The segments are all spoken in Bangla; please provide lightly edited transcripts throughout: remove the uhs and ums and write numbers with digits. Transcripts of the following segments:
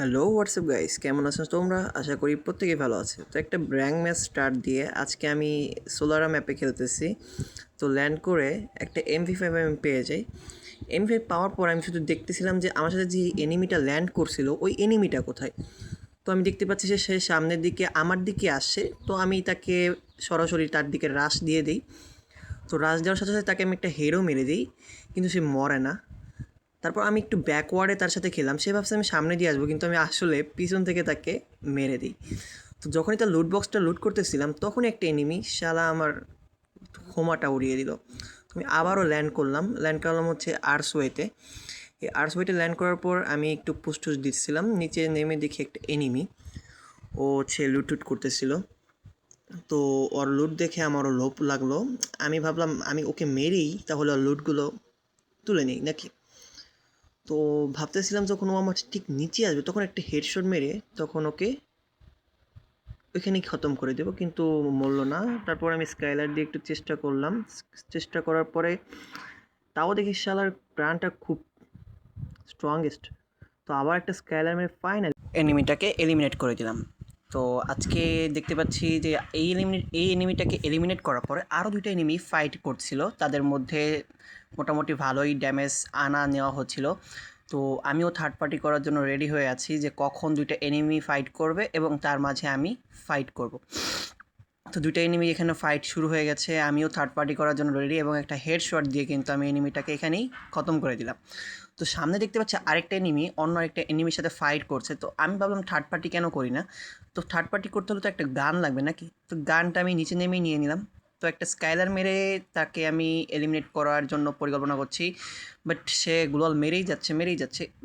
হ্যালো হোয়াটসঅ্যাপ গাইস, কেমন আছো তোমরা? আশা করি প্রত্যেকেই ভালো আছে। তো একটা ব্র্যাঙ্ক ম্যাচ স্টার্ট দিয়ে আজকে আমি সোলারা ম্যাপে খেলতেছি। তো ল্যান্ড করে একটা MP5 আমি পেয়ে যাই। MP5 পাওয়ার পর আমি শুধু দেখতেছিলাম যে আমার সাথে যে এনিমিটা ল্যান্ড করছিল ওই এনিমিটা কোথায়। তো আমি দেখতে পাচ্ছি যে সে সামনের দিকে আমার দিকে আসছে। তো আমি তাকে সরাসরি তার দিকে রাশ দিয়ে দিই। তো রাশ দেওয়ার সাথে সাথে তাকে আমি একটা হেরো মেরে দিই, কিন্তু সে মরে না। তারপর আমি একটু ব্যাকওয়ার্ডে তার সাথে খেলাম। সে ভাবছে আমি সামনে দিয়ে আসবো, কিন্তু আমি আসলে পিছন থেকে তাকে মেরে দিই। তো যখনই তার লুট বক্সটা লুট করতেছিলাম তখনই একটা এনিমি শালা আমার হোমাটা উড়িয়ে দিল। আমি আবারও ল্যান্ড করলাম হচ্ছে আর্সওয়েতে। এই আর্সওয়েতে ল্যান্ড করার পর আমি একটু পুস্টুস দিচ্ছিলাম, নিচে নেমে দেখি একটা এনিমি ও হচ্ছে লুট টুট করতেছিল। তো ওর লুট দেখে আমারও লোভ লাগলো। আমি ভাবলাম আমি ওকে মেরেই তাহলে ওর লুটগুলো তুলে নিই নাকি। তো ভাবতেছিলাম যখন ও আমার ঠিক নিচে আসবে তখন একটা হেডশট মেরে তখন ওকে ওইখানেই খতম করে দেবো, কিন্তু মরল না। তারপর আমি স্কাইলার দিয়ে একটু চেষ্টা করলাম। চেষ্টা করার পরে তাও দেখি শালার প্রাণটা খুব স্ট্রংগেস্ট। তো আবার একটা স্কাইলার মেরে ফাইনাল এনিমিটাকে এলিমিনেট করে দিলাম। তো আজকে দেখতে পাচ্ছি যে এই এনিমিটাকে এলিমিনেট করার পরে আরও দুইটা এনিমি ফাইট করছিল, তাদের মধ্যে মোটামুটি ভালোই ড্যামেজ আনা নেওয়া হচ্ছিল। তো আমিও থার্ড পার্টি করার জন্য রেডি হয়ে আছি যে কখন দুইটা এনিমি ফাইট করবে এবং তার মাঝে আমি ফাইট করব। তো দুইটা এনিমি এখানে ফাইট শুরু হয়ে গেছে, আমিও থার্ড পার্টি করার জন্য রেডি এবং একটা হেডশট দিয়ে কিন্তু আমি এনিমিটাকে এখানেই খতম করে দিলাম। তো সামনে দেখতে পাচ্ছি আরেকটা এনিমি অন্য আরেকটা এনিমির সাথে ফাইট করছে। তো আমি ভাবলাম থার্ড পার্টি কেন করি না। তো থার্ড পার্টি করতে হলে তো একটা গান লাগবে নাকি। তো গানটা আমি নিচে নেমেই নিয়ে নিলাম। তো একটা স্কাইলার মেরে তাকে আমি এলিমিনেট করার জন্য পরিকল্পনা করছি, বাট সে গ্লোয়াল মেরেই যাচ্ছে।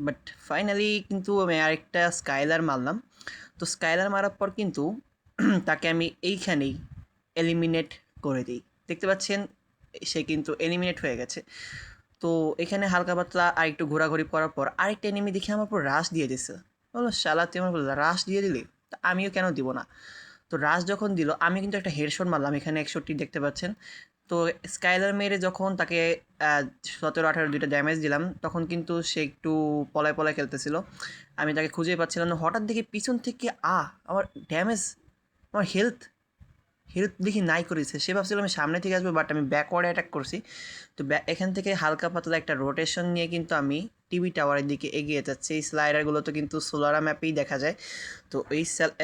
বাট ফাইনালি কিন্তু আমি আরেকটা স্কাইলার মারলাম। তো স্কাইলার মারার পর কিন্তু তাকে আমি এইখানেই এলিমিনেট করে দিই। দেখতে পাচ্ছেন সে কিন্তু এলিমিনেট হয়ে গেছে। তো এখানে হালকা পাতলা আর একটু ঘোরাঘুরি করার পর আরেকটা এনিমি দেখে আমার উপর রাশ দিয়ে দিছে। বলো শালা তুই আমার রাশ দিয়ে দিলি, তা আমিও কেন দিব না। তো রাশ যখন দিল আমি কিন্তু একটা হেডশট মারলাম, এখানে 61 দেখতে পাচ্ছেন। তো স্কাইলার মেরে যখন তাকে 17-18 দুইটা ড্যামেজ দিলাম তখন কিন্তু সে একটু পলায় পলায় খেলতেছিল। আমি তাকে খুঁজেই পাচ্ছিলাম না। হঠাৎ দেখি পিছন থেকে আমার ড্যামেজ, আমার হেলথ হেল্প দেখি নাই করেছে। সে ভাবছিল আমি সামনে থেকে আসবো, বাট আমি ব্যাকওয়ার্ডে অ্যাটাক করছি। তো এখান থেকে হালকা পাতলা একটা রোটেশন নিয়ে কিন্তু আমি টিভি টাওয়ারের দিকে এগিয়ে যাচ্ছি। এই স্লাইডারগুলো তো কিন্তু সোলারা ম্যাপেই দেখা যায়। তো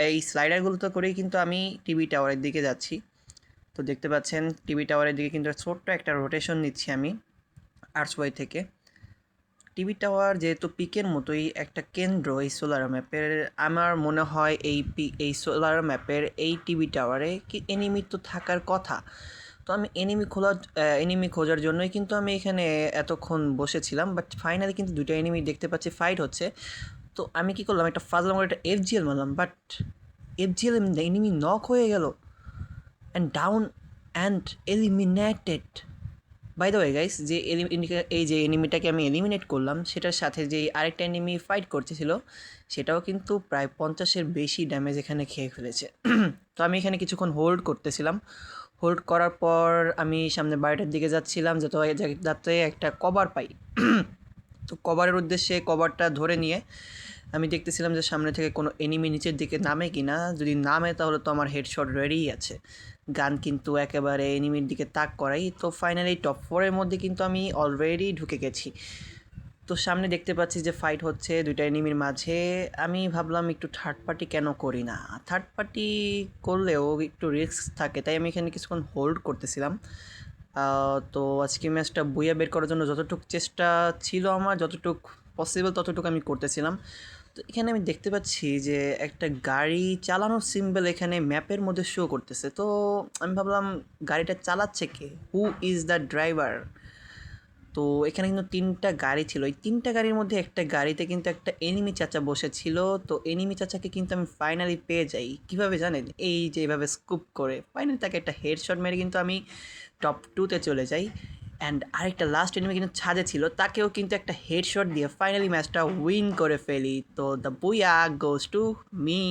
এই স্লাইডারগুলো তো করেই কিন্তু আমি টিভি টাওয়ারের দিকে যাচ্ছি। তো দেখতে পাচ্ছেন টিভি টাওয়ারের দিকে কিন্তু ছোট্ট একটা রোটেশন নিচ্ছি আমি আর্টসওয়াই থেকে। টিভি টাওয়ার যেহেতু পিকের মতোই একটা কেন্দ্র এই সোলার ম্যাপের, আমার মনে হয় এই সোলার ম্যাপের এই টিভি টাওয়ারে কি এনিমি তো থাকার কথা। তো আমি এনিমি খোঁজার জন্যই কিন্তু আমি এখানে এতক্ষণ বসেছিলাম, বাট ফাইনালি কিন্তু দুইটা এনিমি দেখতে পাচ্ছি ফাইট হচ্ছে। তো আমি কি করলাম, একটা ফাজলাম করে একটা FGL মারলাম, বাট FGL এনিমি নক হয়ে গেল and down and eliminated. By the way guys, এই যে এনিমিটাকে আমি এলিমিনেট করলাম সেটার সাথে যে আরেকটা এনিমি ফাইট করতেছিল সেটাও কিন্তু প্রায় 50-এর বেশি ড্যামেজ এখানে খেয়ে ফেলেছে। তো আমি এখানে কিছুক্ষণ হোল্ড করতেছিলাম। হোল্ড করার পর আমি সামনে বাড়িটার দিকে যাচ্ছিলাম যাতে একটা কভার পাই। তো কভারের উদ্দেশ্যে কভারটা ধরে নিয়ে আমি দেখতেছিলাম যে সামনে থেকে কোনো এনিমি নিচের দিকে নামে কি না। যদি নামে তাহলে তো আমার হেডশট রেডিই আছে। গান কিন্তু একেবারে এনিমির দিকে তাক করাই। তো ফাইনালি টপ 4-এর মধ্যে কিন্তু আমি অলরেডি ঢুকে গেছি। তো সামনে দেখতে পাচ্ছি যে ফাইট হচ্ছে দুইটা এনিমির মাঝে। আমি ভাবলাম একটু থার্ড পার্টি কেন করি না। থার্ড পার্টি করলেও একটু রিস্ক থাকে, তাই আমি এখানে কিছুক্ষণ হোল্ড করতেছিলাম। তো আজকে ম্যাচটা বইয়া বের করার জন্য যতটুকু চেষ্টা ছিল আমার, যতটুকু পসিবল ততটুকু আমি করতেছিলাম। তো এখানে আমি দেখতে পাচ্ছি যে একটা গাড়ি চালানোর সিম্বল এখানে ম্যাপের মধ্যে শো করতেছে। তো আমি ভাবলাম গাড়িটা চালাচ্ছে কে, হু ইজ দ্য ড্রাইভার। তো এখানে কিন্তু 3টা গাড়ি ছিল, এই 3টা গাড়ির মধ্যে একটা গাড়িতে কিন্তু একটা এনিমি চাচা বসেছিল। তো এনিমি চাচাকে কিন্তু আমি ফাইনালি পেয়ে যাই। কীভাবে জানেন, এই যে এইভাবে স্কুপ করে ফাইনালি তাকে একটা হেডশট মেরে কিন্তু আমি টপ 2-তে চলে যাই। অ্যান্ড আরেকটা লাস্ট এনিমি কিন্তু ছাদে ছিল, তাকেও কিন্তু একটা হেডশট দিয়ে ফাইনালি ম্যাচটা উইন করে ফেলি। তো the booyah goes to me.